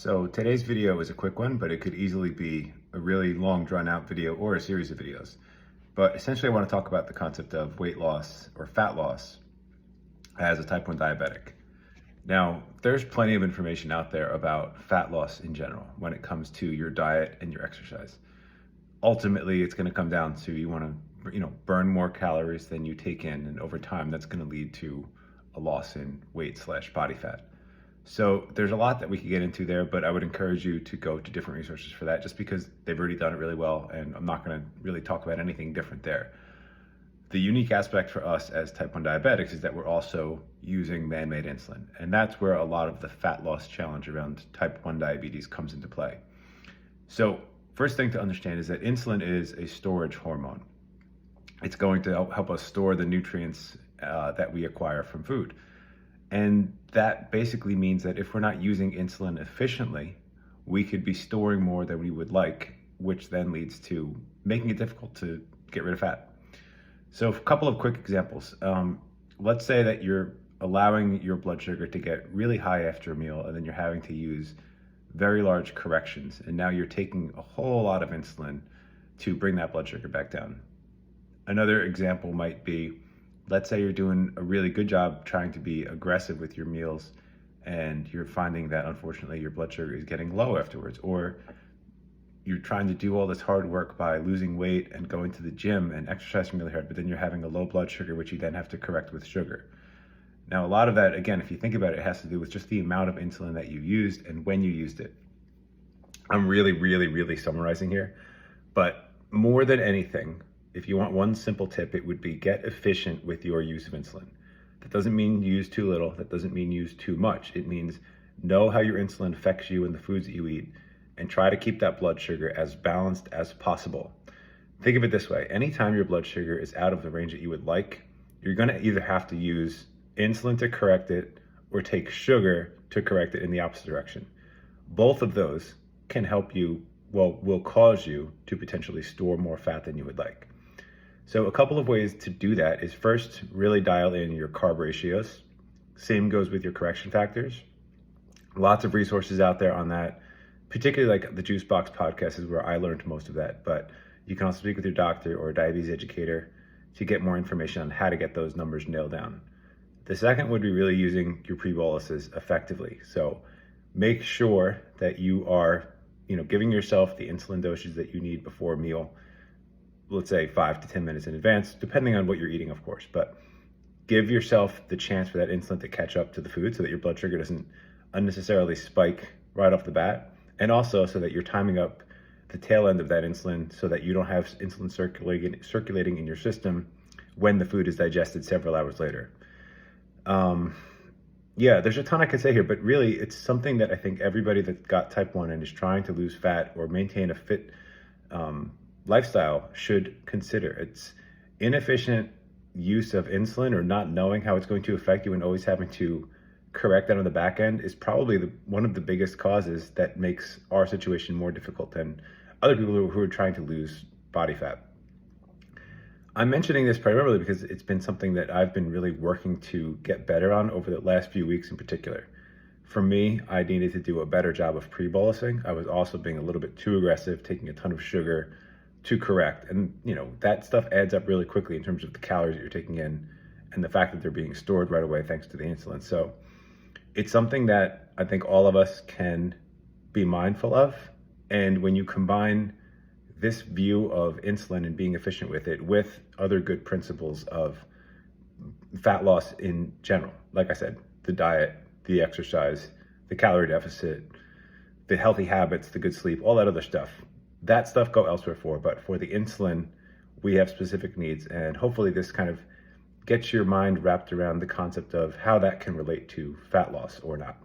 So today's video is a quick one, but it could easily be a really long drawn out video or a series of videos. But essentially I want to talk about the concept of weight loss or fat loss as a type 1 diabetic. Now, there's plenty of information out there about fat loss in general when it comes to your diet and your exercise. Ultimately, it's going to come down to you want to, burn more calories than you take in, and over time that's going to lead to a loss in weight/body fat. So there's a lot that we could get into there, but I would encourage you to go to different resources for that just because they've already done it really well, and I'm not going to really talk about anything different there. The unique aspect for us as type 1 diabetics is that we're also using man-made insulin, and that's where a lot of the fat loss challenge around type 1 diabetes comes into play. So first thing to understand is that insulin is a storage hormone. It's going to help us store the nutrients that we acquire from food. And that basically means that if we're not using insulin efficiently, we could be storing more than we would like, which then leads to making it difficult to get rid of fat. So a couple of quick examples. Let's say that you're allowing your blood sugar to get really high after a meal, and then you're having to use very large corrections. And now you're taking a whole lot of insulin to bring that blood sugar back down. Another example might be, let's say you're doing a really good job trying to be aggressive with your meals, and you're finding that unfortunately your blood sugar is getting low afterwards, or you're trying to do all this hard work by losing weight and going to the gym and exercising really hard, but then you're having a low blood sugar, which you then have to correct with sugar. Now, a lot of that, again, if you think about it, it has to do with just the amount of insulin that you used and when you used it. I'm really summarizing here, but more than anything, if you want one simple tip, it would be get efficient with your use of insulin. That doesn't mean use too little. That doesn't mean use too much. It means know how your insulin affects you and the foods that you eat, and try to keep that blood sugar as balanced as possible. Think of it this way. Anytime your blood sugar is out of the range that you would like, you're going to either have to use insulin to correct it or take sugar to correct it in the opposite direction. Both of those can help you, will cause you to potentially store more fat than you would like. So a couple of ways to do that is, first, really dial in your carb ratios. Same goes with your correction factors. Lots of resources out there on that, particularly like the Juice Box podcast is where I learned most of that, but you can also speak with your doctor or a diabetes educator to get more information on how to get those numbers nailed down. The second would be really using your pre-boluses effectively. So make sure that you are, giving yourself the insulin dosage that you need before a meal, let's say 5 to 10 minutes in advance, depending on what you're eating, of course, but give yourself the chance for that insulin to catch up to the food so that your blood sugar doesn't unnecessarily spike right off the bat. And also so that you're timing up the tail end of that insulin so that you don't have insulin circulating in your system when the food is digested several hours later. There's a ton I could say here, but really it's something that I think everybody that got type 1 and is trying to lose fat or maintain a fit lifestyle should consider. It's inefficient use of insulin or not knowing how it's going to affect you and always having to correct that on the back end is probably one of the biggest causes that makes our situation more difficult than other people who are trying to lose body fat. I'm mentioning this primarily because it's been something that I've been really working to get better on over the last few weeks in particular. For me, I needed to do a better job of pre-bolusing. I was also being a little bit too aggressive, taking a ton of sugar to correct. And that stuff adds up really quickly in terms of the calories that you're taking in and the fact that they're being stored right away thanks to the insulin. So it's something that I think all of us can be mindful of. And when you combine this view of insulin and being efficient with it with other good principles of fat loss in general, like I said, the diet, the exercise, the calorie deficit, the healthy habits, the good sleep, all that other stuff, that stuff go elsewhere for. But for the insulin, we have specific needs. And hopefully this kind of gets your mind wrapped around the concept of how that can relate to fat loss or not.